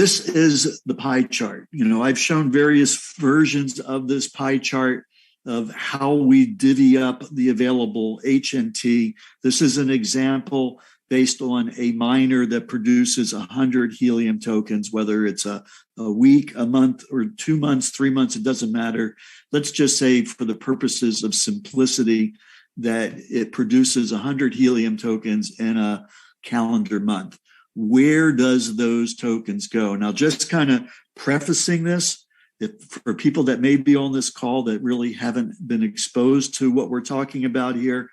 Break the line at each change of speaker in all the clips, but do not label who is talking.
this is the pie chart. I've shown various versions of this pie chart of how we divvy up the available HNT. This is an example based on a miner that produces 100 helium tokens, whether it's a week, a month, or 2 months, 3 months, it doesn't matter. Let's just say for the purposes of simplicity that it produces 100 helium tokens in a calendar month. Where does those tokens go? Now, just kind of prefacing this, for people that may be on this call that really haven't been exposed to what we're talking about here,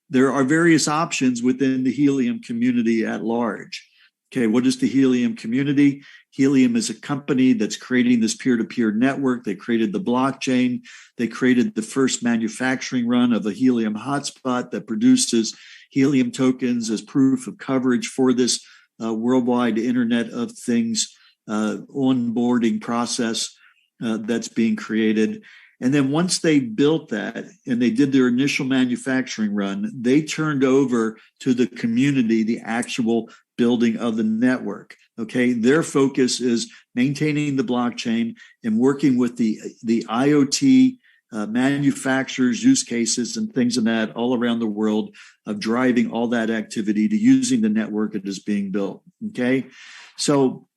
there are various options within the helium community at large. Okay, what is the helium community? Helium is a company that's creating this peer-to-peer network. They created the blockchain. They created the first manufacturing run of a helium hotspot that produces helium tokens as proof of coverage for this worldwide Internet of Things onboarding process that's being created. And then once they built that and they did their initial manufacturing run, they turned over to the community the actual building of the network. Okay, their focus is maintaining the blockchain and working with the IoT manufacturers, use cases, and things of that all around the world of driving all that activity to using the network that is being built. Okay, so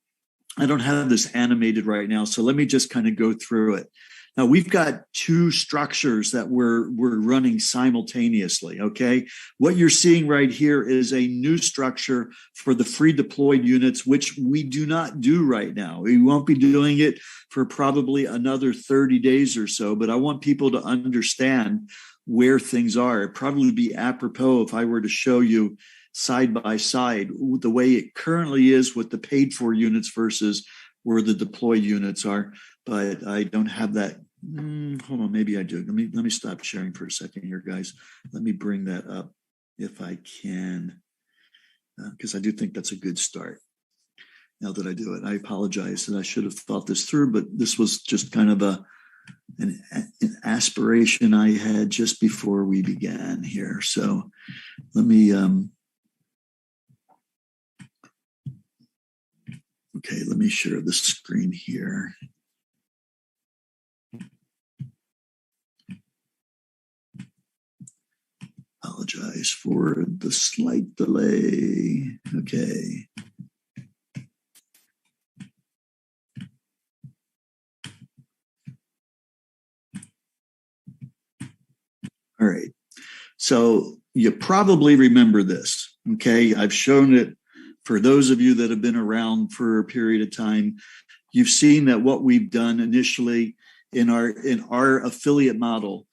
I don't have this animated right now, so let me just kind of go through it. Now, we've got two structures that we're running simultaneously, okay? What you're seeing right here is a new structure for the free deployed units, which we do not do right now. We won't be doing it for probably another 30 days or so, but I want people to understand where things are. It'd probably be apropos if I were to show you side by side the way it currently is with the paid for units versus where the deployed units are, but I don't have that. Hold on, maybe I do. Let me stop sharing for a second here, guys. Let me bring that up if I can, because I do think that's a good start. Now that I do it, I apologize that I should have thought this through, but this was just kind of an aspiration I had just before we began here. So let me. Okay, let me share the screen here. Apologize for the slight delay. Okay. All right. So you probably remember this. Okay. I've shown it for those of you that have been around for a period of time. You've seen that what we've done initially in our affiliate model.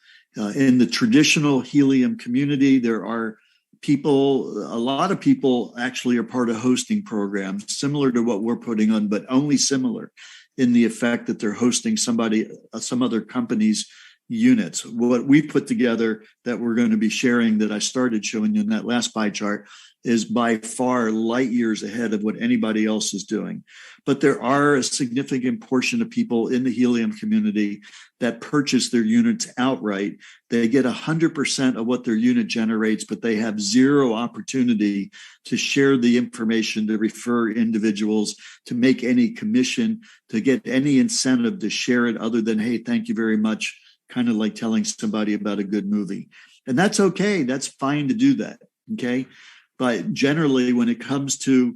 In the traditional helium community, there are a lot of people actually are part of hosting programs similar to what we're putting on, but only similar in the effect that they're hosting some other company's units. What we put together that we're going to be sharing that I started showing you in that last pie chart is by far light years ahead of what anybody else is doing. But there are a significant portion of people in the helium community that purchase their units outright. They get 100% of what their unit generates, but they have zero opportunity to share the information, to refer individuals, to make any commission, to get any incentive to share it other than, hey, thank you very much, kind of like telling somebody about a good movie. And that's okay. That's fine to do that, okay? But generally, when it comes to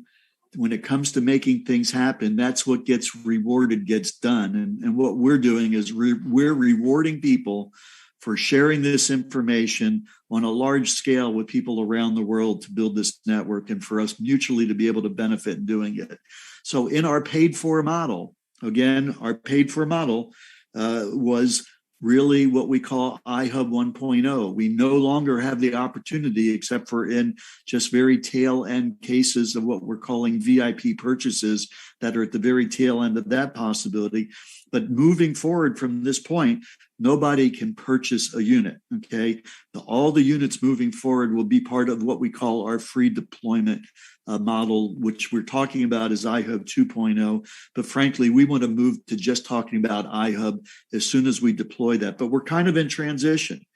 making things happen, that's what gets rewarded, gets done. And what we're doing is we're rewarding people for sharing this information on a large scale with people around the world to build this network and for us mutually to be able to benefit in doing it. So in our paid for model, again, our paid for model was really what we call iHub 1.0. We no longer have the opportunity, except for in just very tail end cases of what we're calling VIP purchases that are at the very tail end of that possibility. But moving forward from this point, nobody can purchase a unit, okay? All the units moving forward will be part of what we call our free deployment model, which we're talking about as iHub 2.0. But frankly, we want to move to just talking about iHub as soon as we deploy that. But we're kind of in transition,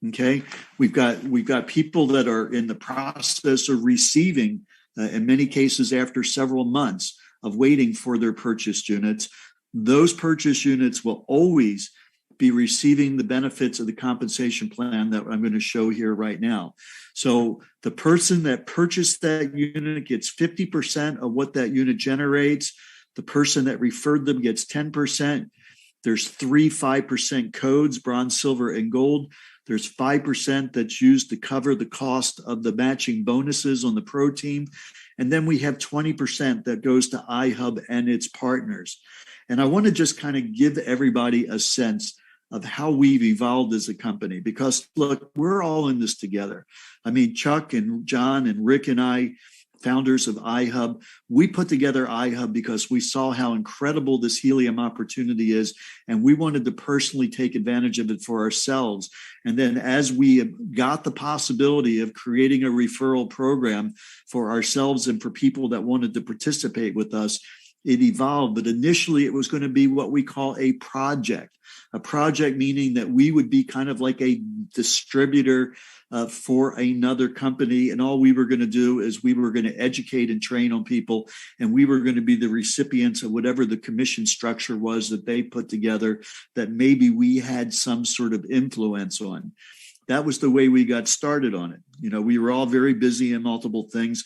okay? We've got people that are in the process of receiving, in many cases after several months, of waiting for their purchased units. Those purchased units will always be receiving the benefits of the compensation plan that I'm going to show here right now. So the person that purchased that unit gets 50% of what that unit generates. The person that referred them gets 10%. There's 5% codes, bronze, silver, and gold. There's 5% that's used to cover the cost of the matching bonuses on the pro team. And then we have 20% that goes to iHub and its partners. And I want to just kind of give everybody a sense of how we've evolved as a company, because look, we're all in this together. I mean, Chuck and John and Rick and I, founders of iHub, we put together iHub because we saw how incredible this helium opportunity is, and we wanted to personally take advantage of it for ourselves. And then as we got the possibility of creating a referral program for ourselves and for people that wanted to participate with us, it evolved. But initially it was going to be what we call a project meaning that we would be kind of like a distributor for another company. And all we were going to do is we were going to educate and train on people, and we were going to be the recipients of whatever the commission structure was that they put together that maybe we had some sort of influence on. That was the way we got started on it. You know, we were all very busy in multiple things.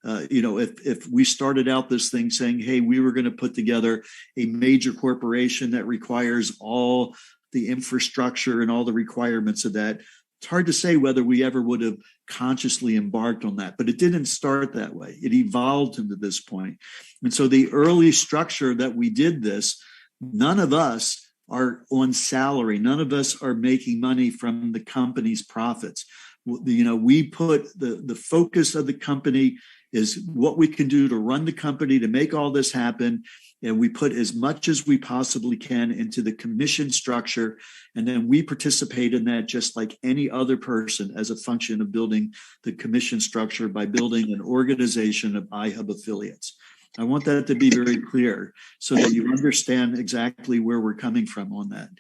If we started out this thing saying, hey, we were going to put together a major corporation that requires all the infrastructure and all the requirements of that, it's hard to say whether we ever would have consciously embarked on that. But it didn't start that way. It evolved into this point. And so the early structure that we did this, none of us are on salary. None of us are making money from the company's profits. You know, we put the focus of the company is what we can do to run the company to make all this happen. And we put as much as we possibly can into the commission structure. And then we participate in that just like any other person as a function of building the commission structure by building an organization of iHub affiliates. I want that to be very clear so that you understand exactly where we're coming from on that.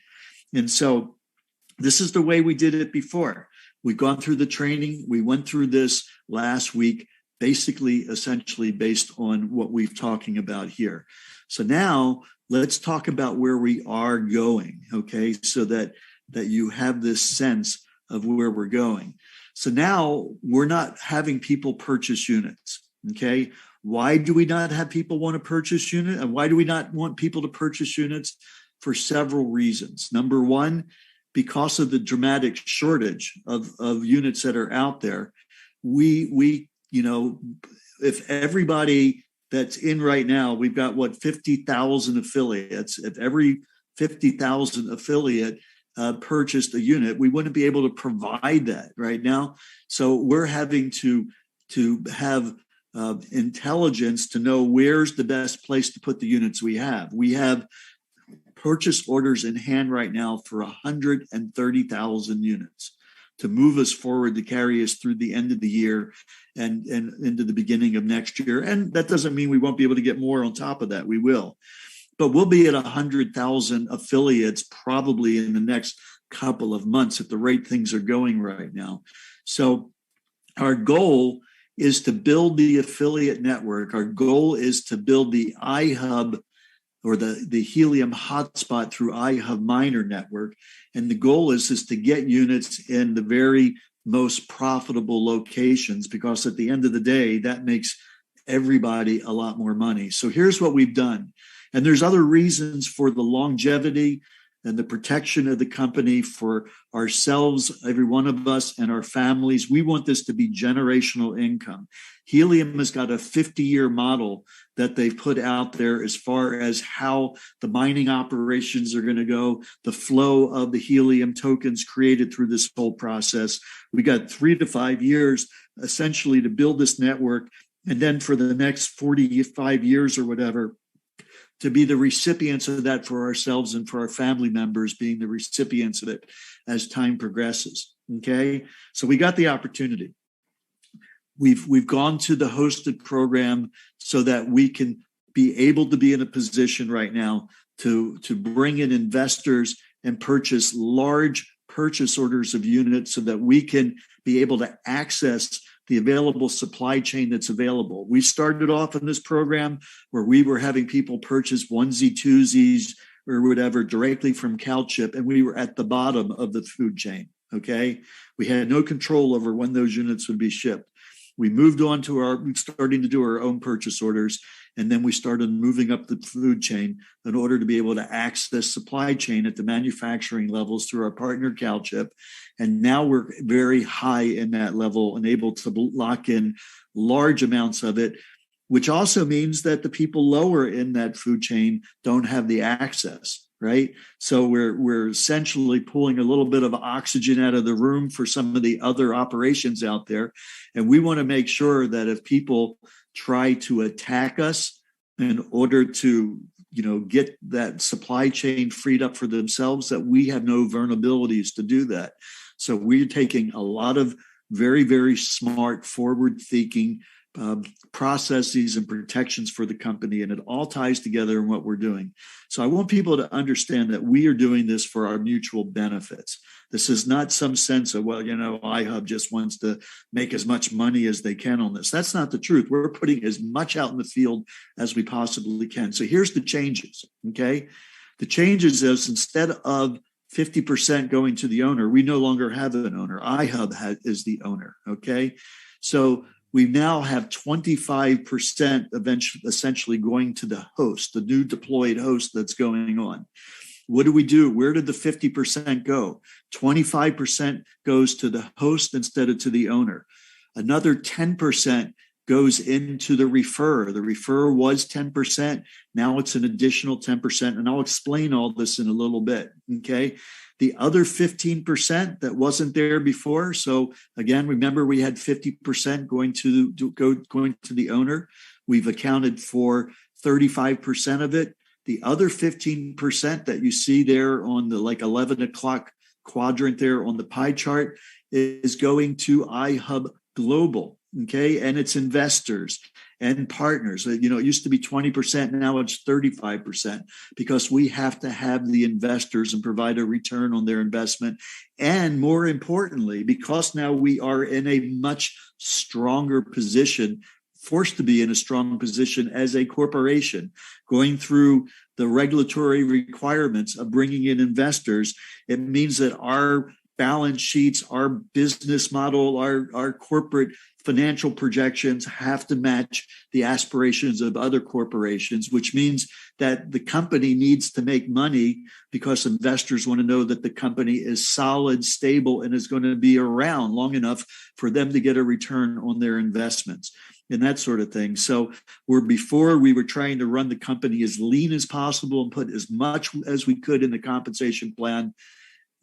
And so this is the way we did it before. We've gone through the training. We went through this last week, basically, essentially based on what we're talking about here. So now let's talk about where we are going, okay, so that you have this sense of where we're going. So now we're not having people purchase units, okay? Why do we not have people want to purchase units? And why do we not want people to purchase units? For several reasons. Number one, because of the dramatic shortage of units that are out there, we you know, if everybody that's in right now, we've got 50,000 affiliates. If every 50,000 affiliate purchased a unit, we wouldn't be able to provide that right now. So we're having to have intelligence to know where's the best place to put the units we have. We have purchase orders in hand right now for 130,000 units to move us forward, to carry us through the end of the year and into the beginning of next year. And that doesn't mean we won't be able to get more on top of that. We will. But we'll be at 100,000 affiliates probably in the next couple of months at the rate things are going right now. So our goal is to build the affiliate network. Our goal is to build the iHub or the Helium hotspot through iHub Miner network. And the goal is to get units in the very most profitable locations, because at the end of the day, that makes everybody a lot more money. So here's what we've done. And there's other reasons for the longevity and the protection of the company for ourselves, every one of us, and our families. We want this to be generational income. Helium has got a 50-year model that they've put out there as far as how the mining operations are going to go, the flow of the Helium tokens created through this whole process. We got 3 to 5 years essentially to build this network. And then for the next 45 years or whatever, to be the recipients of that for ourselves and for our family members being the recipients of it as time progresses. Okay, so we got the opportunity. We've gone to the hosted program so that we can be able to be in a position right now to bring in investors and purchase large purchase orders of units so that we can be able to access the available supply chain that's available. We started off in this program where we were having people purchase onesie, twosies, or whatever directly from CalChip, and we were at the bottom of the food chain, okay? We had no control over when those units would be shipped. We moved on to starting to do our own purchase orders, and then we started moving up the food chain in order to be able to access supply chain at the manufacturing levels through our partner CalChip. And now we're very high in that level and able to lock in large amounts of it, which also means that the people lower in that food chain don't have the access, right? So we're essentially pulling a little bit of oxygen out of the room for some of the other operations out there. And we want to make sure that if people try to attack us in order to, get that supply chain freed up for themselves, that we have no vulnerabilities to do that. So we're taking a lot of very, very smart, forward-thinking processes and protections for the company, and it all ties together in what we're doing. So I want people to understand that we are doing this for our mutual benefits. This is not some sense of, iHub just wants to make as much money as they can on this. That's not the truth. We're putting as much out in the field as we possibly can. So here's the changes, okay? The changes is instead of 50% going to the owner, we no longer have an owner. iHub is the owner, okay? So we now have 25% essentially going to the host, the new deployed host that's going on. What do? Where did the 50% go? 25% goes to the host instead of to the owner. Another 10% goes into the referrer. The referrer was 10%. Now it's an additional 10%. And I'll explain all this in a little bit, okay? The other 15% that wasn't there before. So again, remember we had 50% going to the owner. We've accounted for 35% of it. The other 15% that you see there on the 11 o'clock quadrant there on the pie chart is going to iHub Global, okay? And its investors and partners. It used to be 20%, now it's 35%, because we have to have the investors and provide a return on their investment. And more importantly, because now we are in a much stronger position, forced to be in a strong position as a corporation, going through the regulatory requirements of bringing in investors, it means that our balance sheets, our business model, our corporate financial projections have to match the aspirations of other corporations, which means that the company needs to make money because investors want to know that the company is solid, stable, and is going to be around long enough for them to get a return on their investments and that sort of thing. So before we were trying to run the company as lean as possible and put as much as we could in the compensation plan,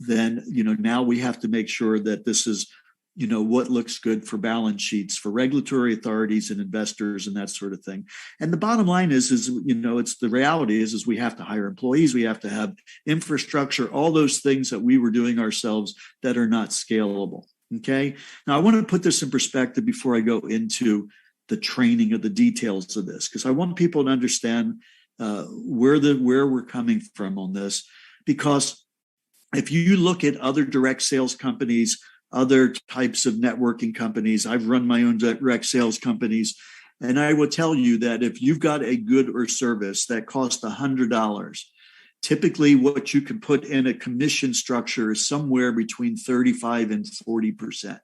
then, now we have to make sure that this is, what looks good for balance sheets, for regulatory authorities and investors and that sort of thing. And the bottom line is it's the reality is we have to hire employees. We have to have infrastructure, all those things that we were doing ourselves that are not scalable. Okay. Now I want to put this in perspective before I go into the training of the details of this, because I want people to understand where we're coming from on this, because if you look at other direct sales companies, other types of networking companies, I've run my own direct sales companies, and I will tell you that if you've got a good or service that costs $100, typically what you can put in a commission structure is somewhere between 35 and 40%.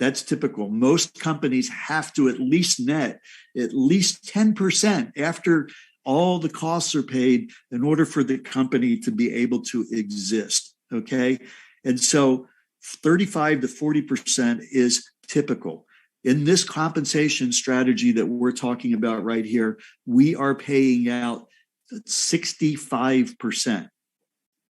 That's typical. Most companies have to at least net at least 10% after all the costs are paid in order for the company to be able to exist, okay? And so 35 to 40% is typical. In this compensation strategy that we're talking about right here, we are paying out 65%.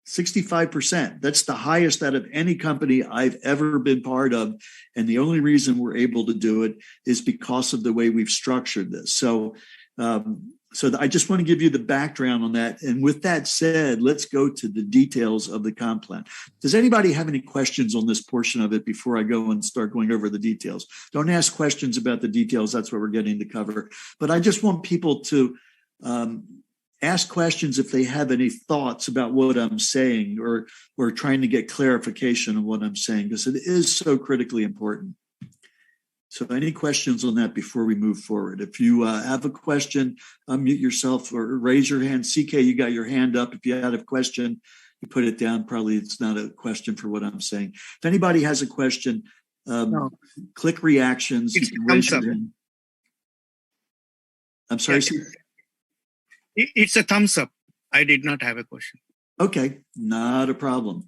65%. That's the highest out of any company I've ever been part of. And the only reason we're able to do it is because of the way we've structured this. So I just want to give you the background on that. And with that said, let's go to the details of the comp plan. Does anybody have any questions on this portion of it before I go and start going over the details? Don't ask questions about the details. That's what we're getting to cover. But I just want people to ask questions if they have any thoughts about what I'm saying or trying to get clarification on what I'm saying, because it is so critically important. So any questions on that before we move forward? If you have a question, unmute yourself or raise your hand. CK, you got your hand up. If you had a question, you put it down. Probably it's not a question for what I'm saying. If anybody has a question,
No.
click reactions.
It's
You can raise
thumbs
your
up.
hand. I'm sorry.
It's a thumbs up. I did not have a question.
Okay, not a problem.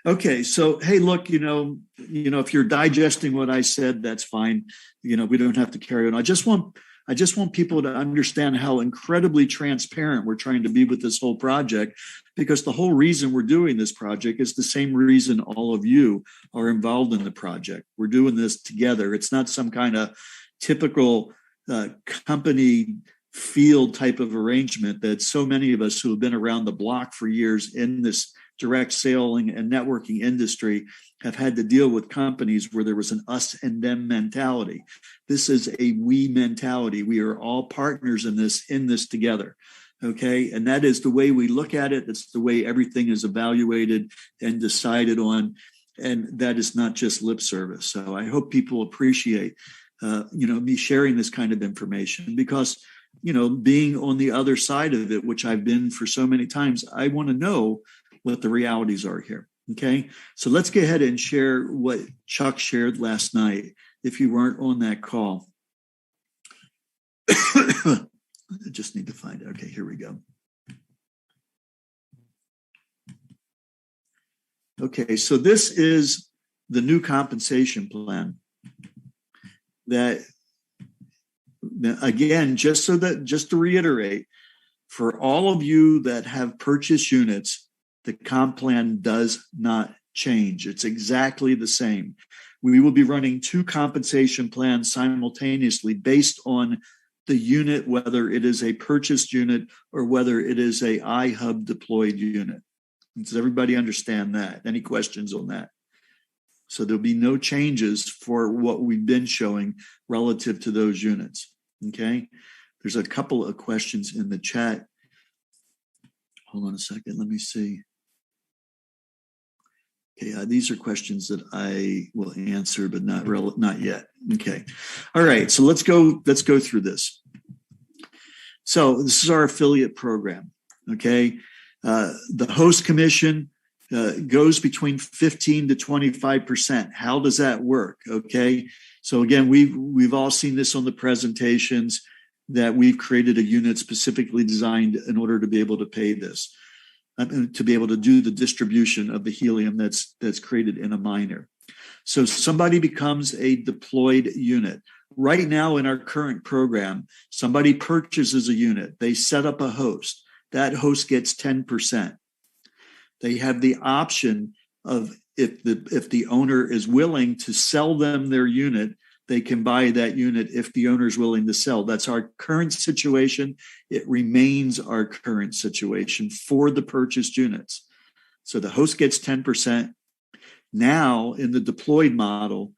Okay, so hey, look, if you're digesting what I said, that's fine. We don't have to carry on. I just want people to understand how incredibly transparent we're trying to be with this whole project, because the whole reason we're doing this project is the same reason all of you are involved in the project. We're doing this together. It's not some kind of typical company field type of arrangement that so many of us who have been around the block for years in this direct selling and networking industry have had to deal with companies where there was an us and them mentality. This is a we mentality. We are all partners in this together. Okay. And that is the way we look at it. It's the way everything is evaluated and decided on. And that is not just lip service. So I hope people appreciate, me sharing this kind of information, because being on the other side of it, which I've been for so many times, I want to know what the realities are here. Okay. So let's go ahead and share what Chuck shared last night, if you weren't on that call. I just need to find it. Okay, here we go. Okay, so this is the new compensation plan that, again, just to reiterate, for all of you that have purchased units, the comp plan does not change. It's exactly the same. We will be running two compensation plans simultaneously based on the unit, whether it is a purchased unit or whether it is a iHub deployed unit. Does everybody understand that? Any questions on that? So there'll be no changes for what we've been showing relative to those units. Okay. There's a couple of questions in the chat. Hold on a second. Let me see. Okay, these are questions that I will answer, but not yet. Okay. All right. So let's go through this. So this is our affiliate program. Okay. The host commission goes between 15 to 25%. How does that work? Okay. So again, we've all seen this on the presentations, that we've created a unit specifically designed in order to be able to pay this, to be able to do the distribution of the helium that's created in a miner. So somebody becomes a deployed unit. Right now in our current program, somebody purchases a unit. They set up a host. That host gets 10%. They have the option of, if the owner is willing to sell them their unit, they can buy that unit if the owner is willing to sell. That's our current situation. It remains our current situation for the purchased units. So the host gets 10%. Now, in the deployed model,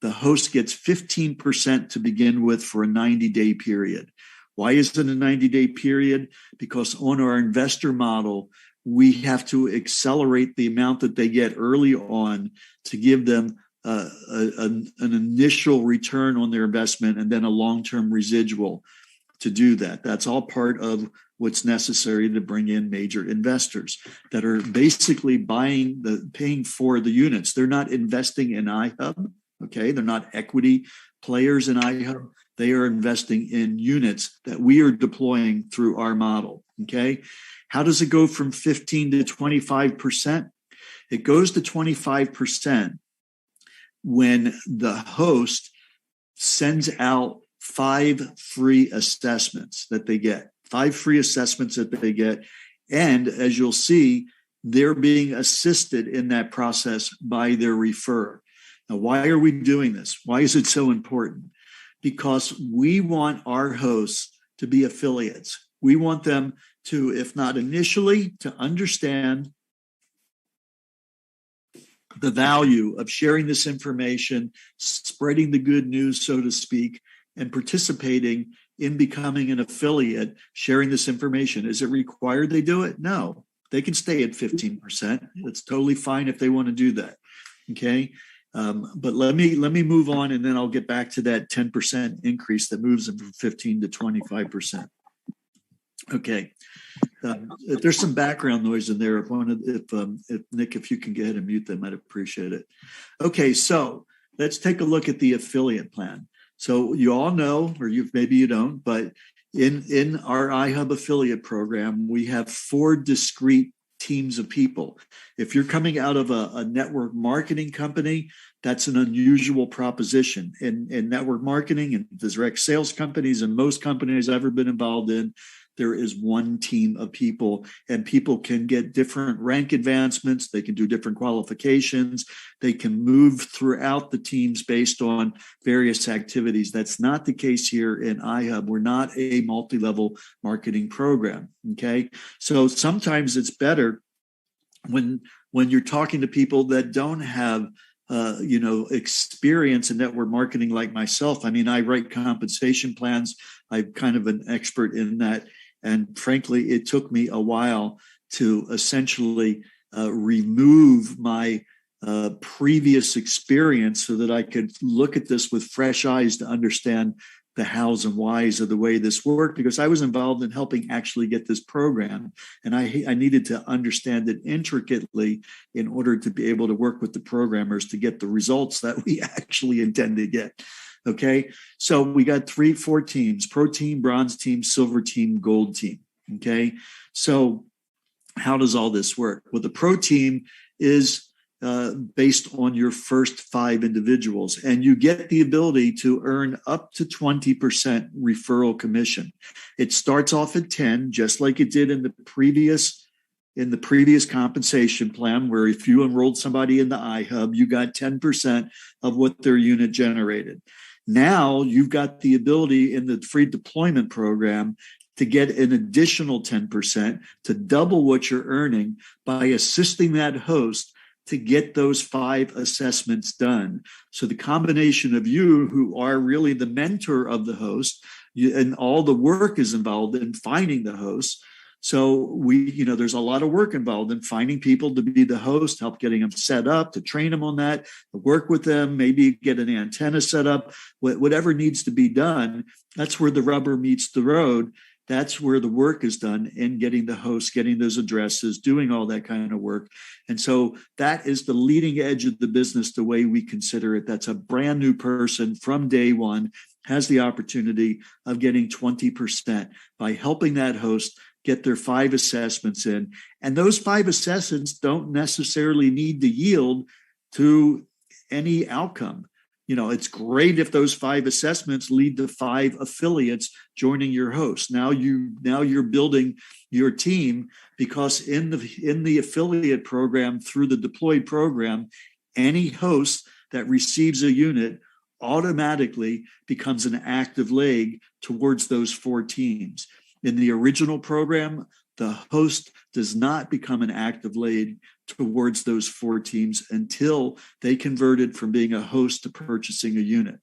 the host gets 15% to begin with for a 90-day period. Why is it a 90-day period? Because on our investor model, we have to accelerate the amount that they get early on to give them an initial return on their investment and then a long-term residual to do that. That's all part of what's necessary to bring in major investors that are basically paying for the units. They're not investing in iHub. Okay. They're not equity players in iHub. They are investing in units that we are deploying through our model. Okay. How does it go from 15 to 25%? It goes to 25% when the host sends out 5 free assessments that they get. 5 free assessments that they get. And as you'll see, they're being assisted in that process by their referrer. Now, why are we doing this? Why is it so important? Because we want our hosts to be affiliates. We want them to, if not initially, to understand the value of sharing this information, spreading the good news, so to speak, and participating in becoming an affiliate, sharing this information. Is it required they do it? No. They can stay at 15%. It's totally fine if they want to do that. Okay. But let me move on, and then I'll get back to that 10% increase that moves them from 15 to 25%. Okay. There's some background noise in there. If Nick, if you can go ahead and mute them, I'd appreciate it. Okay, so let's take a look at the affiliate plan. So you all know, or maybe you don't, but in our iHub affiliate program, we have 4 discrete teams of people. If you're coming out of a network marketing company, that's an unusual proposition. In network marketing and direct sales companies and most companies I've ever been involved in, there is one team of people, and people can get different rank advancements. They can do different qualifications. They can move throughout the teams based on various activities. That's not the case here in iHub. We're not a multi-level marketing program. Okay. So sometimes it's better when you're talking to people that don't have experience in network marketing like myself. I mean, I write compensation plans. I'm kind of an expert in that. And frankly, it took me a while to essentially remove my previous experience so that I could look at this with fresh eyes to understand the hows and whys of the way this worked, because I was involved in helping actually get this program. And I needed to understand it intricately in order to be able to work with the programmers to get the results that we actually intend to get. Okay, so we got 4 teams: pro team, bronze team, silver team, gold team. Okay, so how does all this work? Well, the pro team is based on your first 5 individuals, and you get the ability to earn up to 20% referral commission. It starts off at 10, just like it did in the previous compensation plan, where if you enrolled somebody in the iHub, you got 10% of what their unit generated. Now you've got the ability in the free deployment program to get an additional 10%, to double what you're earning by assisting that host to get those 5 assessments done. So the combination of you, who are really the mentor of the host, and all the work is involved in finding the host. So there's a lot of work involved in finding people to be the host, help getting them set up, to train them on that, to work with them, maybe get an antenna set up, whatever needs to be done. That's where the rubber meets the road. That's where the work is done in getting the host, getting those addresses, doing all that kind of work. And so that is the leading edge of the business, the way we consider it. That's a brand new person from day one has the opportunity of getting 20% by helping that host get their 5 assessments in. And those 5 assessments don't necessarily need to yield to any outcome. It's great if those 5 assessments lead to 5 affiliates joining your host. Now you're building your team, because in the affiliate program, through the deployed program, any host that receives a unit automatically becomes an active leg towards those 4 teams. In the original program, the host does not become an active lead towards those 4 teams until they converted from being a host to purchasing a unit.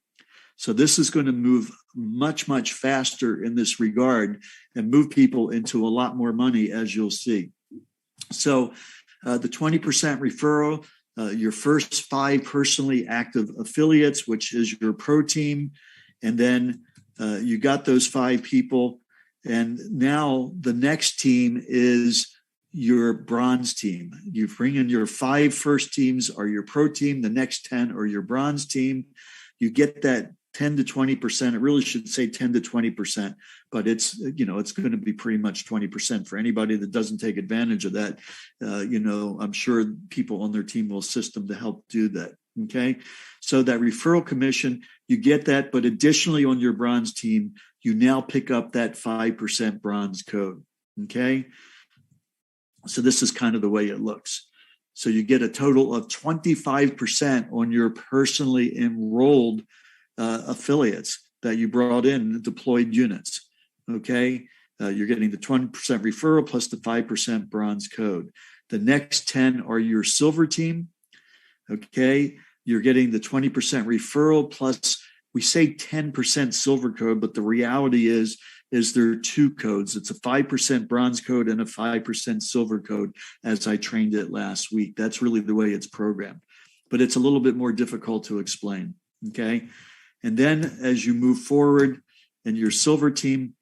So this is going to move much, much faster in this regard and move people into a lot more money, as you'll see. So the 20% referral, your first 5 personally active affiliates, which is your pro team, and then you got those 5 people. And now the next team is your bronze team. You bring in your 5 first teams are your pro team. The next 10 are your bronze team. You get that 10 to 20%. It really should say 10 to 20%, but it's going to be pretty much 20% for anybody that doesn't take advantage of that. I'm sure people on their team will assist them to help do that. Okay. So that referral commission, you get that, but additionally on your bronze team, you now pick up that 5% bronze code. Okay. So this is kind of the way it looks. So you get a total of 25% on your personally enrolled affiliates that you brought in, deployed units. Okay. You're getting the 20% referral plus the 5% bronze code. The next 10 are your silver team. Okay. You're getting the 20% referral plus, we say 10% silver code, but the reality is there are 2 codes. It's a 5% bronze code and a 5% silver code, as I trained it last week. That's really the way it's programmed. but it's a little bit more difficult to explain. Okay. And then as you move forward in your silver team,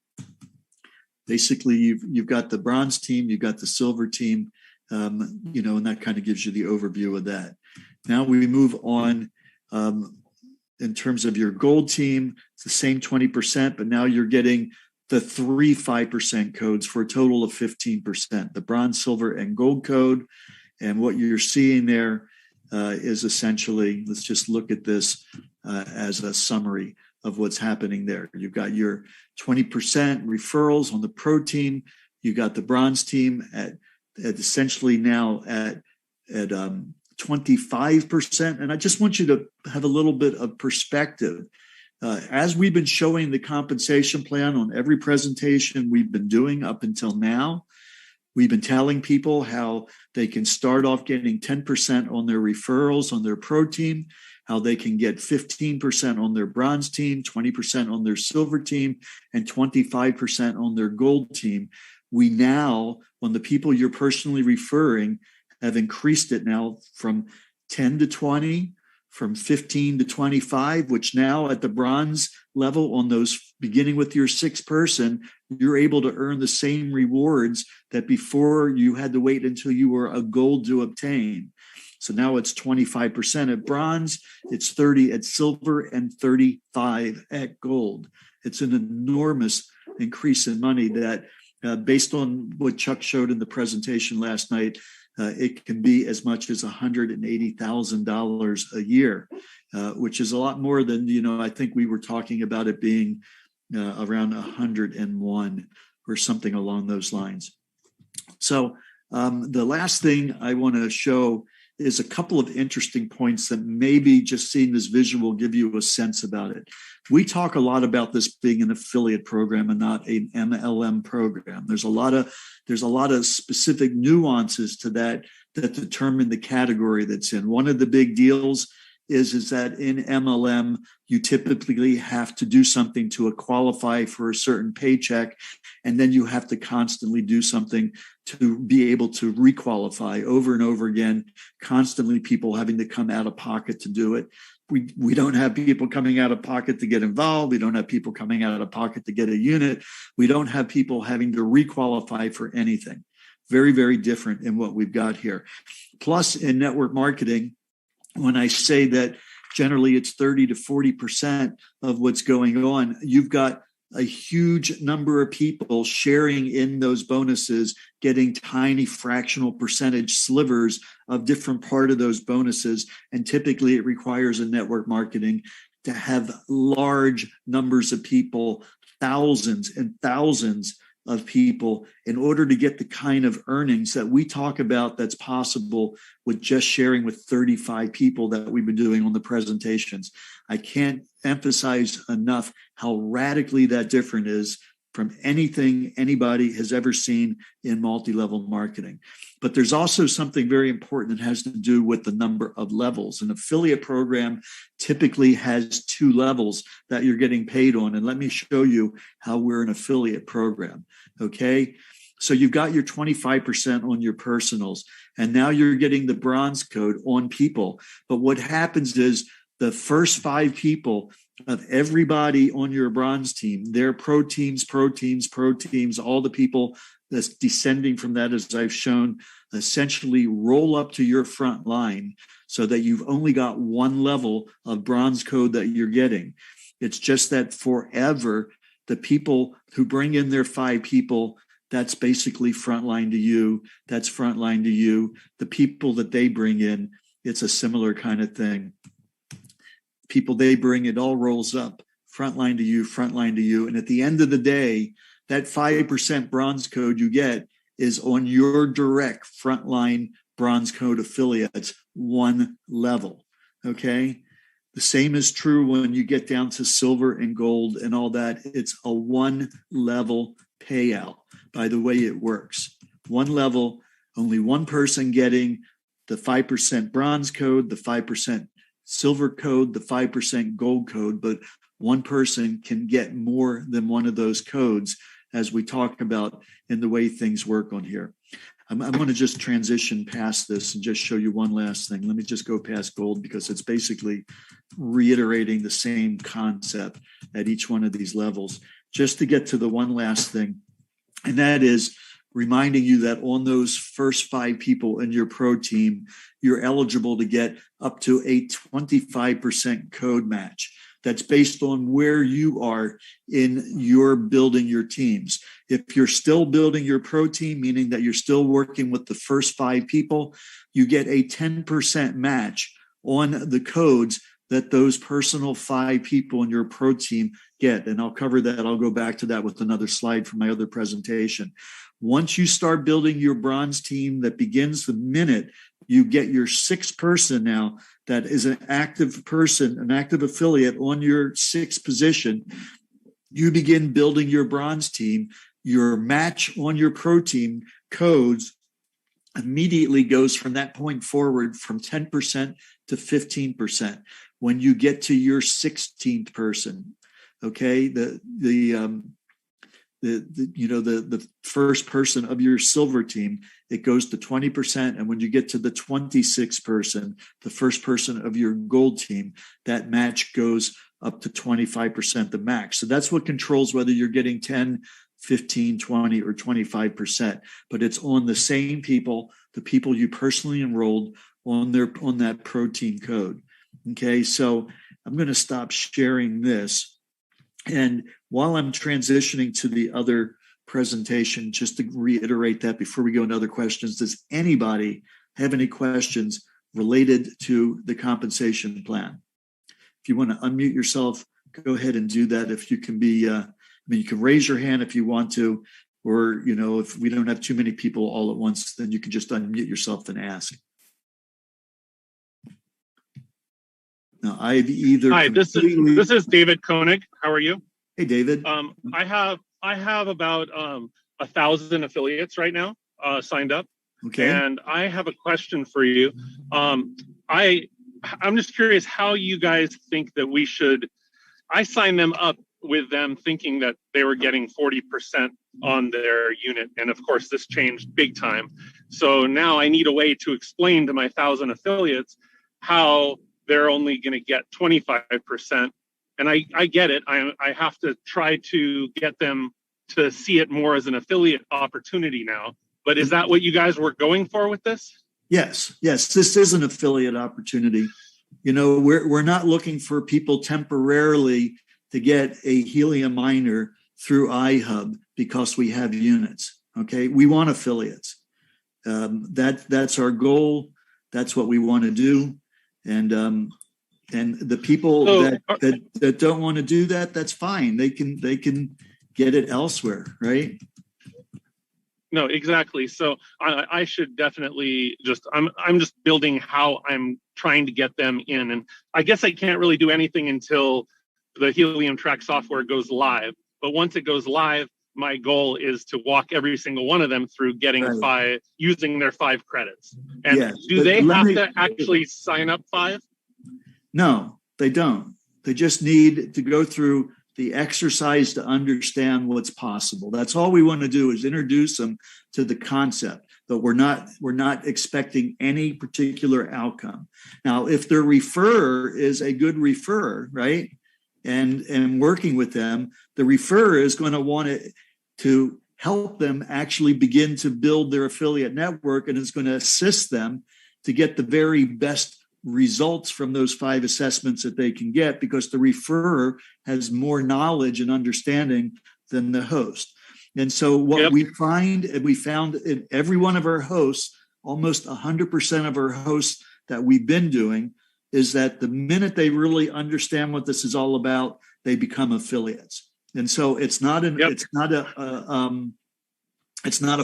basically you've got the bronze team, you've got the silver team, and that kind of gives you the overview of that. Now we move on. In terms of your gold team, it's the same 20%, but now you're getting the 3 5% codes for a total of 15%, the bronze, silver, and gold code. And what you're seeing there is essentially, let's just look at this as a summary of what's happening there. You've got your 20% referrals on the pro team. You got the bronze team at essentially now at 25%. And I just want you to have a little bit of perspective. As we've been showing the compensation plan on every presentation we've been doing up until now, we've been telling people how they can start off getting 10% on their referrals on their pro team, how they can get 15% on their bronze team, 20% on their silver team, and 25% on their gold team. We now, on the people you're personally referring, have increased it now from 10 to 20, from 15 to 25, which now at the bronze level on those beginning with your 6th person, you're able to earn the same rewards that before you had to wait until you were a gold to obtain. So now it's 25% at bronze, it's 30 at silver, and 35 at gold. It's an enormous increase in money that based on what Chuck showed in the presentation last night, it can be as much as $180,000 a year, which is a lot more than, I think we were talking about it being around 101 or something along those lines. So the last thing I want to show is a couple of interesting points that maybe just seeing this visual give you a sense about it. We talk a lot about this being an affiliate program and not an MLM program. There's a lot of specific nuances to that determine the category that's in. One of the big deals is that in MLM, you typically have to do something to qualify for a certain paycheck, and then you have to constantly do something to be able to requalify over and over again, constantly people having to come out of pocket to do it. We don't have people coming out of pocket to get involved. We don't have people coming out of pocket to get a unit. We don't have people having to requalify for anything. Very, very different in what we've got here. Plus, in network marketing, when I say that generally it's 30 to 40% of what's going on, you've got a huge number of people sharing in those bonuses, getting tiny fractional percentage slivers of different part of those bonuses. And typically it requires a network marketing to have large numbers of people, thousands and thousands of people, in order to get the kind of earnings that we talk about that's possible with just sharing with 35 people that we've been doing on the presentations. I can't emphasize enough how radically that different is from anything anybody has ever seen in multi-level marketing. But there's also something very important that has to do with the number of levels. An affiliate program typically has 2 levels that you're getting paid on. And let me show you how we're an affiliate program. Okay. So you've got your 25% on your personals, and now you're getting the bronze code on people. But what happens is the first 5 people of everybody on your bronze team, their pro teams, all the people that's descending from that, as I've shown, essentially roll up to your front line so that you've only got 1 level of bronze code that you're getting. It's just that forever, the people who bring in their 5 people, that's basically frontline to you. That's frontline to you. The people that they bring in, it's a similar kind of thing. People they bring, it all rolls up, frontline to you, frontline to you. And at the end of the day, that 5% bronze code you get is on your direct frontline bronze code affiliates, 1 level. Okay. The same is true when you get down to silver and gold and all that. It's a 1 level payout by the way it works. 1 level, only 1 person getting the 5% bronze code, the 5% silver code, the 5% gold code, but 1 person can get more than one of those codes, as we talk about in the way things work on here. I'm going to just transition past this and just show you one last thing. Let me just go past gold because it's basically reiterating the same concept at each one of these levels, just to get to the one last thing. And that is reminding you that on those first 5 people in your pro team, you're eligible to get up to a 25% code match. That's based on where you are in your building your teams. If you're still building your pro team, meaning that you're still working with the first 5 people, you get a 10% match on the codes that those personal 5 people in your pro team get. And I'll cover that. I'll go back to that with another slide from my other presentation. Once you start building your bronze team, that begins the minute you get your 6th person now that is an active person, an active affiliate on your 6th position, you begin building your bronze team. Your match on your pro team codes immediately goes from that point forward from 10% to 15%. When you get to your 16th person, okay, the first person of your silver team, it goes to 20%. And when you get to the 26th person, the first person of your gold team, that match goes up to 25%, the max. So that's what controls whether you're getting 10, 15, 20, or 25%. But it's on the same people, the people you personally enrolled on that pro team code. Okay, so I'm going to stop sharing this. And while I'm transitioning to the other presentation, just to reiterate that before we go into other questions, does anybody have any questions related to the compensation plan? If you want to unmute yourself, go ahead and do that. If you can be, you can raise your hand if you want to, or, if we don't have too many people all at once, then you can just unmute yourself and ask. Now, I've either...
Hi, this is David Koenig. How are you?
Hey, David.
I have about 1,000 affiliates right now signed up.
Okay.
And I have a question for you. I'm just curious how you guys think that we should. I signed them up with them thinking that they were getting 40% on their unit, and of course this changed big time. So now I need a way to explain to my 1,000 affiliates how they're only going to get 25%. And I get it. I have to try to get them to see it more as an affiliate opportunity now. But is that what you guys were going for with this?
Yes. This is an affiliate opportunity. We're not looking for people temporarily to get a helium miner through iHub because we have units. Okay, we want affiliates. That's our goal. That's what we want to do. And the people that don't want to do that, that's fine. They can get it elsewhere, right?
No, exactly. So I should definitely I'm just building how I'm trying to get them in. And I guess I can't really do anything until the Helium Track software goes live. But once it goes live, my goal is to walk every single one of them through getting using their 5 credits. And
yes,
do they have to actually sign up 5?
No, they don't. They just need to go through the exercise to understand what's possible. That's all we want to do, is introduce them to the concept, but we're not expecting any particular outcome. Now, if their referrer is a good referrer, right, and working with them, the referrer is going to want to help them actually begin to build their affiliate network, and is going to assist them to get the very best results from those 5 assessments that they can get, because the referrer has more knowledge and understanding than the host. And so what we found in every one of our hosts, almost 100% of our hosts that we've been doing, is that the minute they really understand what this is all about, they become affiliates. And so it's not a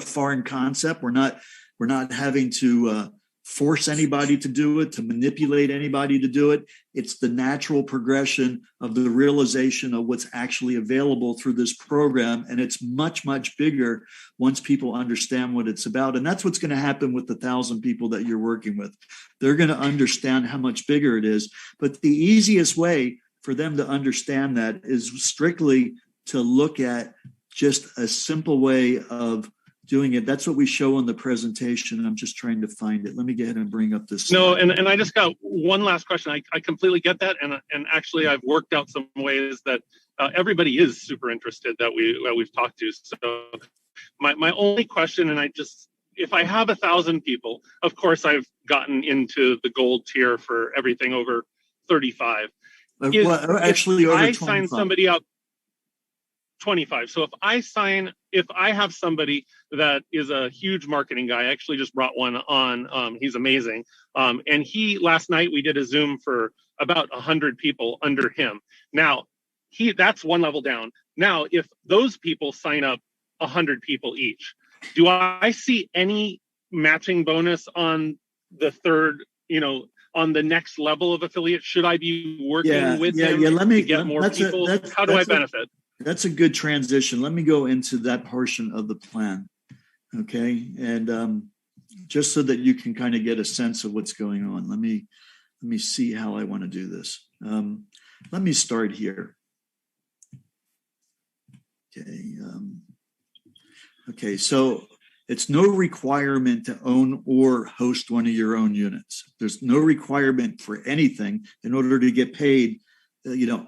foreign concept. We're not having to force anybody to do it, to manipulate anybody to do it. It's the natural progression of the realization of what's actually available through this program. And it's much, much bigger once people understand what it's about. And that's what's going to happen with the 1,000 people that you're working with. They're going to understand how much bigger it is. But the easiest way for them to understand that is strictly to look at just a simple way of doing it. That's what we show on the presentation. I'm just trying to find it. Let me go ahead and bring up this.
No,
slide.
and I just got one last question. I completely get that, and actually I've worked out some ways that everybody is super interested that we've talked to. So my only question, and if I have 1,000 people, of course I've gotten into the gold tier for everything over 35.
Well, actually, over
I
25.
sign somebody up 25. So if I have somebody that is a huge marketing guy, I actually just brought one on, he's amazing. And last night we did a Zoom for about 100 people under him. Now, that's one level down. Now, if those people sign up 100 people each, do I see any matching bonus on the third, on the next level of affiliate? Should I be working with him to get more people? How do I benefit?
That's a good transition. Let me go into that portion of the plan. Okay. And just so that you can kind of get a sense of what's going on. Let me see how I want to do this. Let me start here. Okay. Okay. So it's no requirement to own or host one of your own units. There's no requirement for anything in order to get paid,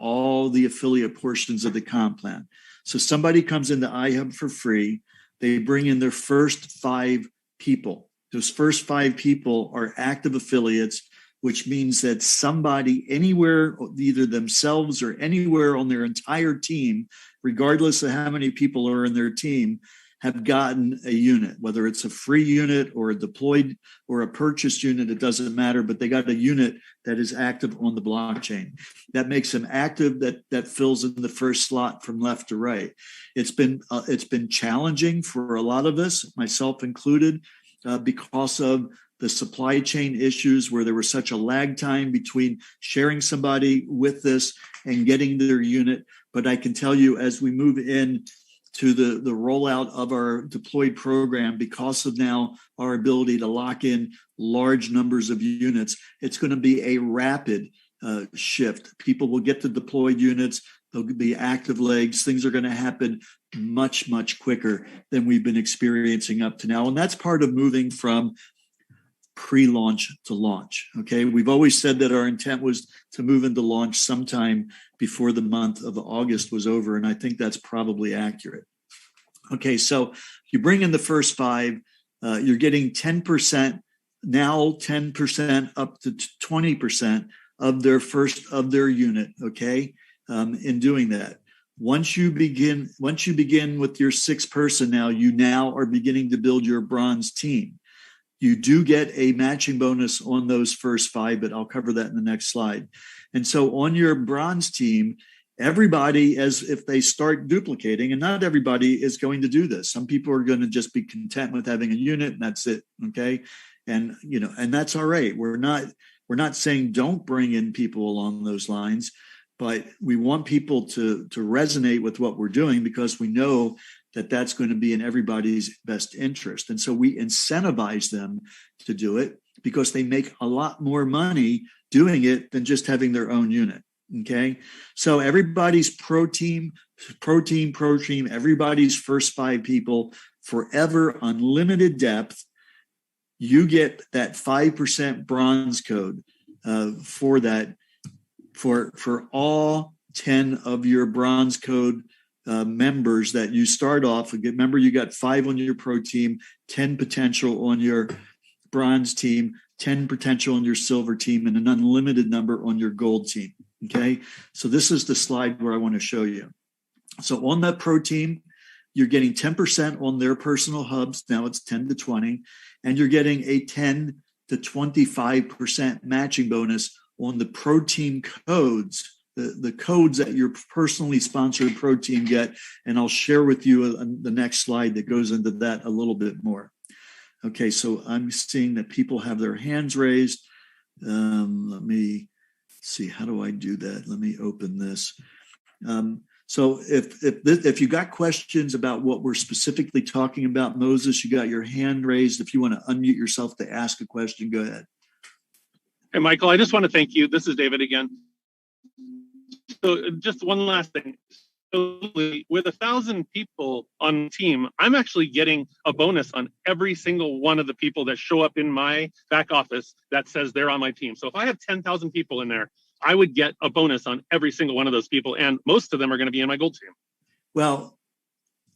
all the affiliate portions of the comp plan. So somebody comes into iHub for free. They bring in their first 5 people. Those first 5 people are active affiliates, which means that somebody anywhere, either themselves or anywhere on their entire team, regardless of how many people are in their team, have gotten a unit, whether it's a free unit or a deployed or a purchased unit, it doesn't matter, but they got a unit that is active on the blockchain. That makes them active, that fills in the first slot from left to right. It's been challenging for a lot of us, myself included, because of the supply chain issues where there was such a lag time between sharing somebody with this and getting their unit. But I can tell you, as we move in to the rollout of our deployed program, because of now our ability to lock in large numbers of units, it's going to be a rapid shift. People will get the deployed units. There'll be active legs. Things are going to happen much, much quicker than we've been experiencing up to now. And that's part of moving from pre-launch to launch. Okay. We've always said that our intent was to move into launch sometime before the month of August was over. And I think that's probably accurate. Okay. So you bring in the first 5, you're getting 10%, now 10% up to 20% of their unit. Okay. In doing that. Once you begin with your 6 person now, you now are beginning to build your bronze team. You do get a matching bonus on those first 5, but I'll cover that in the next slide. And so on your bronze team, everybody, as if they start duplicating, and not everybody is going to do this. Some people are going to just be content with having a unit and that's it. Okay. And, and that's all right. We're not saying don't bring in people along those lines, but we want people to resonate with what we're doing because we know that that's going to be in everybody's best interest. And so we incentivize them to do it because they make a lot more money doing it than just having their own unit. Okay. So everybody's pro team, everybody's first 5 people, forever unlimited depth. You get that 5% bronze code for that, for all 10 of your bronze code members that you start off. Remember, you got 5 on your pro team, 10 potential on your bronze team, 10 potential on your silver team, and an unlimited number on your gold team. Okay. So this is the slide where I want to show you. So on that pro team, you're getting 10% on their personal hubs. Now it's 10 to 20, and you're getting a 10 to 25% matching bonus on the pro team codes. The codes that your personally sponsored pro team get, and I'll share with you the next slide that goes into that a little bit more. Okay, so I'm seeing that people have their hands raised. Let me see, how do I do that? Let me open this. So if you got questions about what we're specifically talking about, Moses, you got your hand raised. If you want to unmute yourself to ask a question, go ahead.
Hey, Michael, I just want to thank you. This is David again. So just one last thing. with 1,000 people on the team, I'm actually getting a bonus on every single one of the people that show up in my back office that says they're on my team. So if I have 10,000 people in there, I would get a bonus on every single one of those people. And most of them are going to be in my gold team.
Well,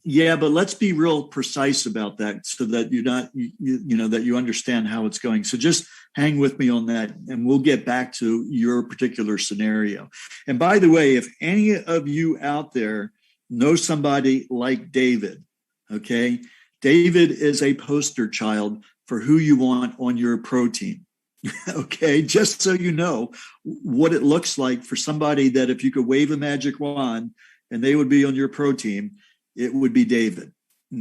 yeah, but let's be real precise about that so that you're not, you know, that you understand how it's going. So just hang with me on that and we'll get back to your particular scenario. And by the way, if any of you out there know somebody like David, okay, David is a poster child for who you want on your pro team. Okay, just so you know what it looks like for somebody that if you could wave a magic wand and they would be on your pro team, it would be David.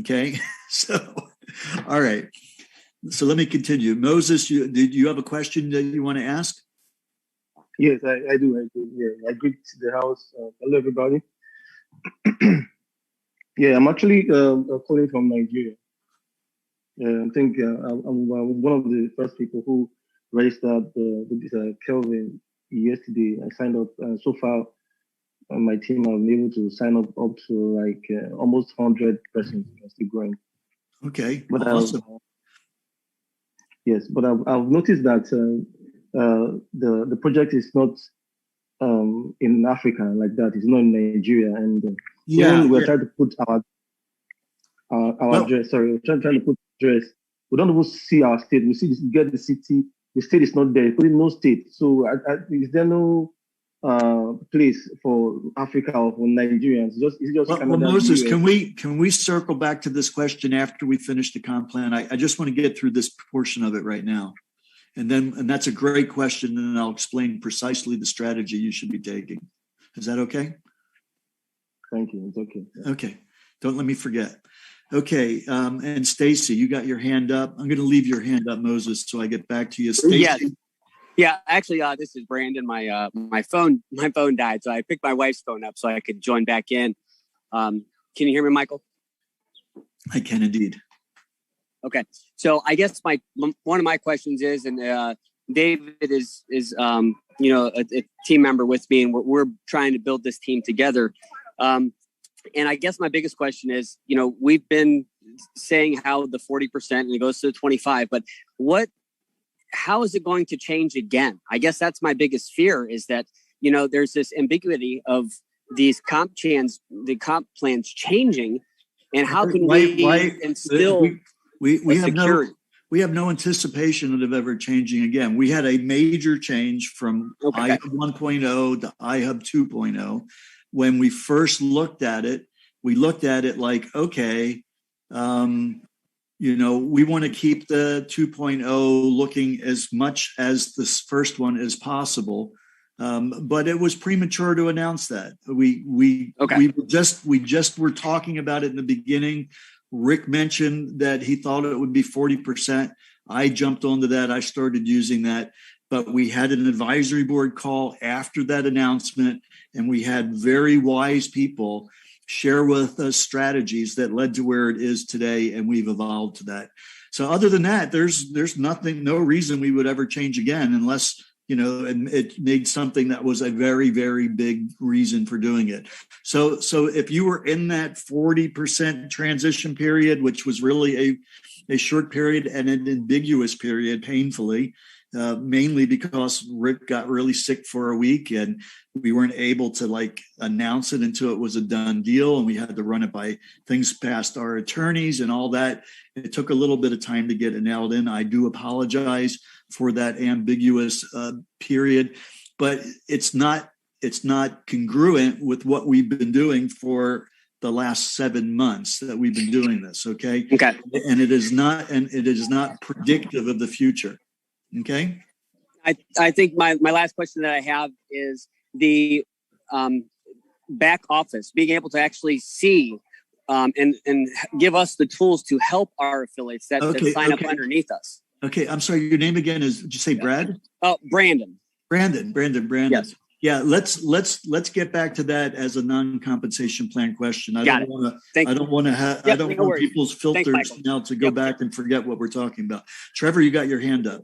Okay. So, all right. So let me continue. Moses, did you have a question that you want to ask?
Yes, I do. Yeah, I greet the house. Hello, everybody. Yeah, I'm actually calling from Nigeria. I think I'm one of the first people who registered with Kelvin yesterday. I signed up. So far, on my team, I've been able to sign up to like almost 100 persons. I'm still growing.
Okay,
but
awesome.
Yes, but I've noticed that the project is not in Africa like that. It's not in Nigeria, and when we're trying to put our address. Sorry, we're trying to put address. We don't even see our state. We see get the city. The state is not there. Put in no state. So is there no place for Africa or for Nigerians? It's just
well, Moses, can we circle back to this question after we finish the comp plan? I just want to get through this portion of it right now. And that's a great question. And then I'll explain precisely the strategy you should be taking. Is that okay?
Thank you. It's okay.
Okay. Don't let me forget. Okay. And Stacy, you got your hand up. I'm going to leave your hand up, Moses, so I get back to you. Stacy.
Yes. Yeah, actually, this is Brandon. My phone died, so I picked my wife's phone up so I could join back in. Can you hear me, Michael?
I can indeed.
Okay, so I guess one of my questions is, and David is a team member with me, and we're trying to build this team together. And I guess my biggest question is, we've been saying how the 40% and it goes to the 25, but how is it going to change again? I guess that's my biggest fear is that, there's this ambiguity of these comp plans changing, and how can we instill
we have no anticipation of it ever changing again. We had a major change from iHub 1.0 to iHub 2.0. When we first looked at it, we looked at it like, okay, we want to keep the 2.0 looking as much as this first one as possible. But it was premature to announce that. We just were talking about it in the beginning. Rick mentioned that he thought it would be 40%. I jumped onto that. I started using that. But we had an advisory board call after that announcement, and we had very wise people share with us strategies that led to where it is today, and we've evolved to that. So other than that, there's nothing, no reason we would ever change again unless, it made something that was a very, very big reason for doing it. So if you were in that 40% transition period, which was really a short period and an ambiguous period, painfully, mainly because Rick got really sick for a week and we weren't able to announce it until it was a done deal, and we had to run it by things past our attorneys and all that. It took a little bit of time to get it nailed in. I do apologize for that ambiguous period, but it's not congruent with what we've been doing for the last 7 months that we've been doing this. Okay. And it is not predictive of the future. Okay.
I think my last question that I have is the back office being able to actually see and give us the tools to help our affiliates that sign up underneath us.
Okay. I'm sorry. Your name again is, did you say Brad?
Oh, Brandon.
Brandon.
Yes.
Yeah. Let's get back to that as a non-compensation plan question. I don't want people's filters now to go back and forget what we're talking about. Trevor, you got your hand up.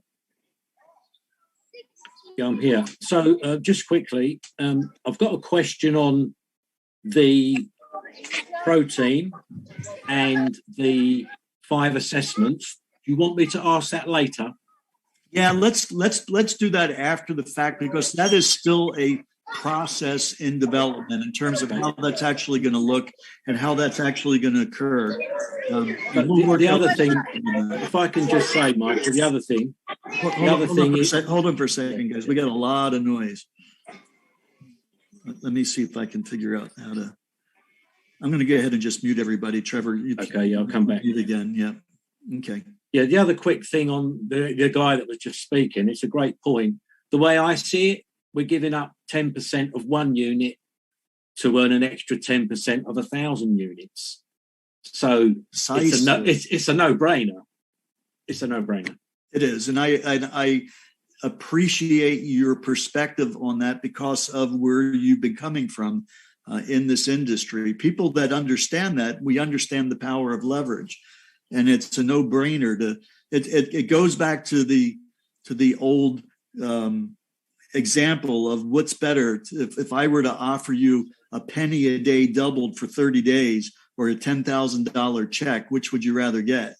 Yeah, I'm here. So just quickly, I've got a question on the protein and the 5 assessments. Do you want me to ask that later?
Yeah, let's do that after the fact, because that is still a process in development in terms of how that's actually going to look and how that's actually going to occur.
But the other thing, if I can just say, Michael, the other thing
hold on for a second, guys. We got a lot of noise. Let me see if I can figure out how to. I'm going to go ahead and just mute everybody. Trevor,
I'll come back.
Mute again. Yeah. Okay.
Yeah, the other quick thing on the guy that was just speaking, it's a great point. The way I see it, we're giving up 10% of one unit to earn an extra 10% of 1,000 units. So it's a no-brainer. It's a no-brainer.
It is, and I appreciate your perspective on that because of where you've been coming from in this industry. People that understand that, we understand the power of leverage. And it's a no-brainer. It goes back to the old example of what's better. If I were to offer you a penny a day doubled for 30 days or a $10,000 check, which would you rather get?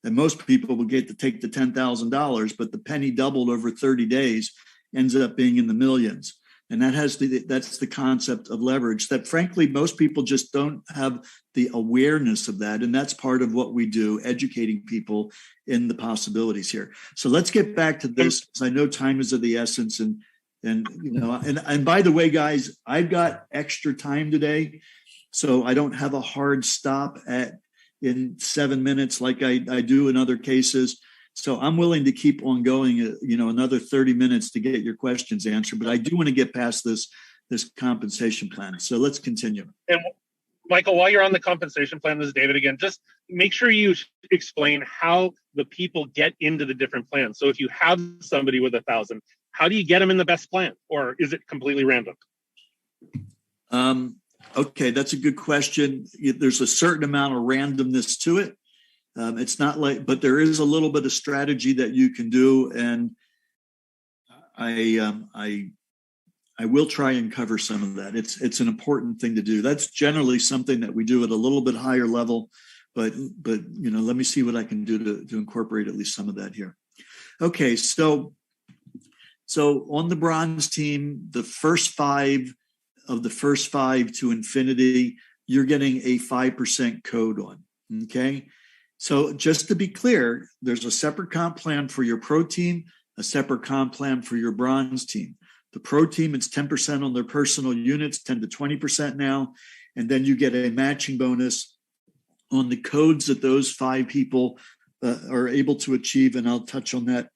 And most people will get to take the $10,000, but the penny doubled over 30 days ends up being in the millions. And that's the concept of leverage that, frankly, most people just don't have the awareness of that. And that's part of what we do, educating people in the possibilities here. So let's get back to this, because I know time is of the essence. And by the way, guys, I've got extra time today, so I don't have a hard stop in 7 minutes like I do in other cases. So I'm willing to keep on going, another 30 minutes to get your questions answered. But I do want to get past this compensation plan. So let's continue.
And Michael, while you're on the compensation plan, this is David again, just make sure you explain how the people get into the different plans. So if you have somebody with 1,000, how do you get them in the best plan? Or is it completely random?
Okay, that's a good question. There's a certain amount of randomness to it. It's not but there is a little bit of strategy that you can do, and I will try and cover some of that. It's an important thing to do. That's generally something that we do at a little bit higher level, but let me see what I can do to incorporate at least some of that here. Okay, so on the bronze team, the first five to infinity, you're getting a 5% code on. Okay. So just to be clear, there's a separate comp plan for your pro team, a separate comp plan for your bronze team. The pro team, it's 10% on their personal units, 10 to 20% now. And then you get a matching bonus on the codes that those 5 people are able to achieve. And I'll touch on that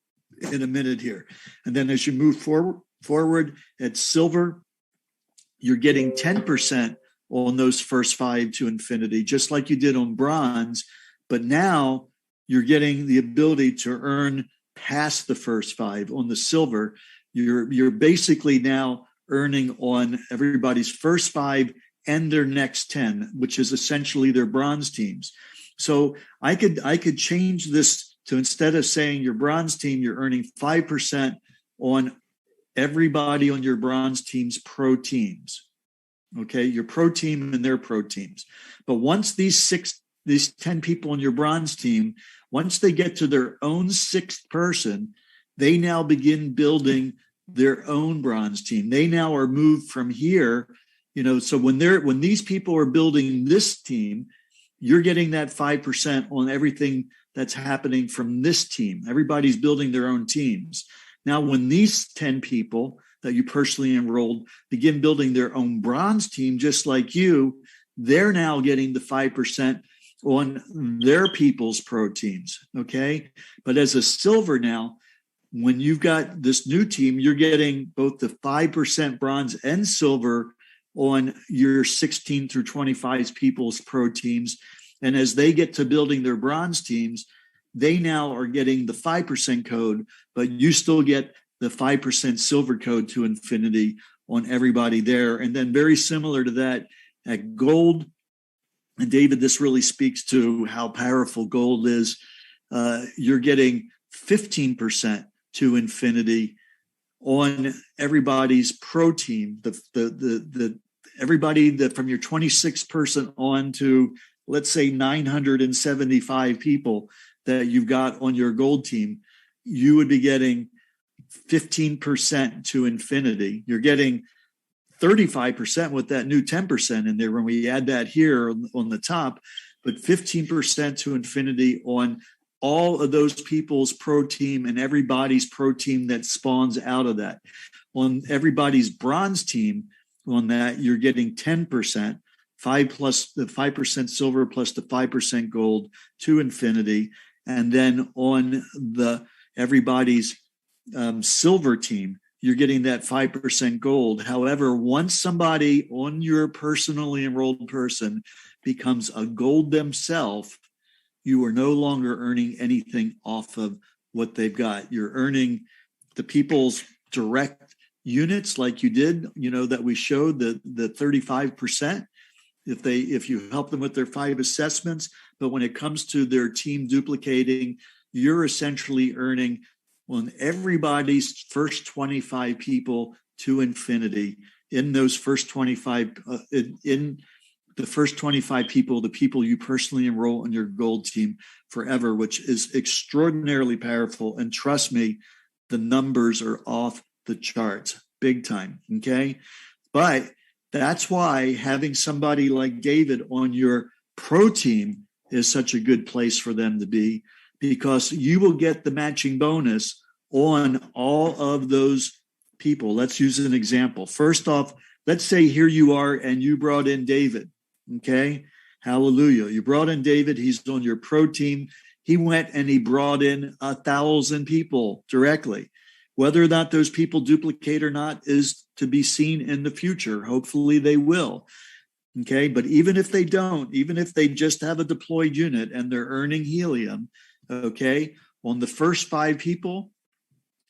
in a minute here. And then as you move forward at silver, you're getting 10% on those first 5 to infinity, just like you did on bronze. But now you're getting the ability to earn past the first 5 on the silver. You're basically now earning on everybody's first 5 and their next 10, which is essentially their bronze teams. So I could change this to, instead of saying your bronze team, you're earning 5% on everybody on your bronze team's pro teams. Okay, your pro team and their pro teams. But once these 10 people on your bronze team, once they get to their own 6th person, they now begin building their own bronze team. They now are moved from here, so when these people are building this team, you're getting that 5% on everything that's happening from this team. Everybody's building their own teams. Now, when these 10 people that you personally enrolled begin building their own bronze team, just like you, they're now getting the 5% on their people's pro teams, okay? But as a silver now, when you've got this new team, you're getting both the 5% bronze and silver on your 16 through 25 people's pro teams. And as they get to building their bronze teams, they now are getting the 5% code, but you still get the 5% silver code to infinity on everybody there. And then very similar to that at gold, and David, this really speaks to how powerful gold is. You're getting 15% to infinity on everybody's pro team. everybody that from your 26 person on to, let's say, 975 people that you've got on your gold team, you would be getting 15% to infinity. You're getting 35% with that new 10% in there when we add that here on the top, but 15% to infinity on all of those people's pro team and everybody's pro team that spawns out of that. On everybody's bronze team, on that, you're getting 10%, 5 plus the 5% silver plus the 5% gold to infinity. And then on the everybody's silver team, you're getting that 5% gold. However, once somebody on your personally enrolled person becomes a gold themselves, you are no longer earning anything off of what they've got. You're earning the people's direct units like you did, that we showed the 35%. If you help them with their 5 assessments, but when it comes to their team duplicating, you're essentially earning on everybody's first 25 people to infinity. In those first 25, in the first 25 people, the people you personally enroll on your gold team forever, which is extraordinarily powerful. And trust me, the numbers are off the charts, big time. Okay. But that's why having somebody like David on your pro team is such a good place for them to be, because you will get the matching bonus on all of those people. Let's use an example. First off, let's say here you are and you brought in David. Okay. Hallelujah. You brought in David. He's on your pro team. He went and he brought in 1,000 people directly. Whether or not those people duplicate or not is to be seen in the future. Hopefully they will. Okay. But even if they don't, even if they just have a deployed unit and they're earning helium, okay, on the first 5 people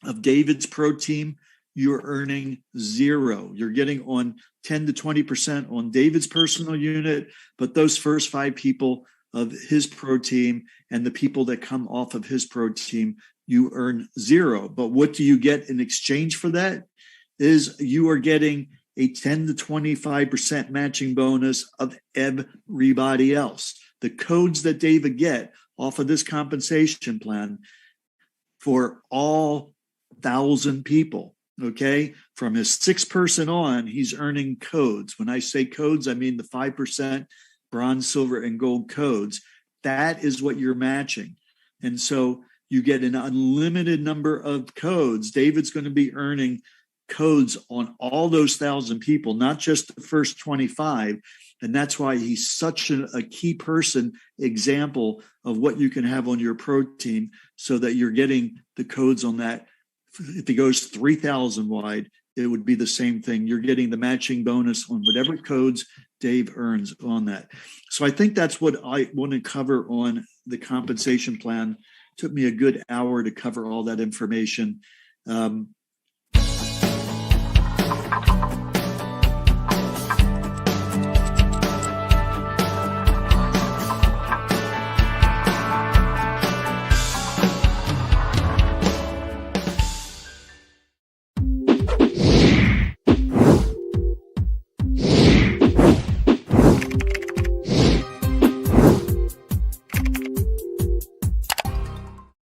of David's pro team, you're earning 0. You're getting on 10 to 20% on David's personal unit, but those first 5 people of his pro team and the people that come off of his pro team, you earn 0. But what do you get in exchange for that? Is you are getting a 10 to 25% matching bonus of everybody else. The codes that David get off of this compensation plan for all 1,000 people. Okay, from his 6 person on, he's earning codes. When I say codes, I mean the 5% bronze, silver, and gold codes. That is what you're matching. And so you get an unlimited number of codes. David's going to be earning codes on all those 1,000 people, not just the first 25. And that's why he's such a key person example of what you can have on your pro team, so that you're getting the codes on that. If it goes 3,000 wide, it would be the same thing. You're getting the matching bonus on whatever codes Dave earns on that. So I think that's what I want to cover on the compensation plan. It took me a good hour to cover all that information.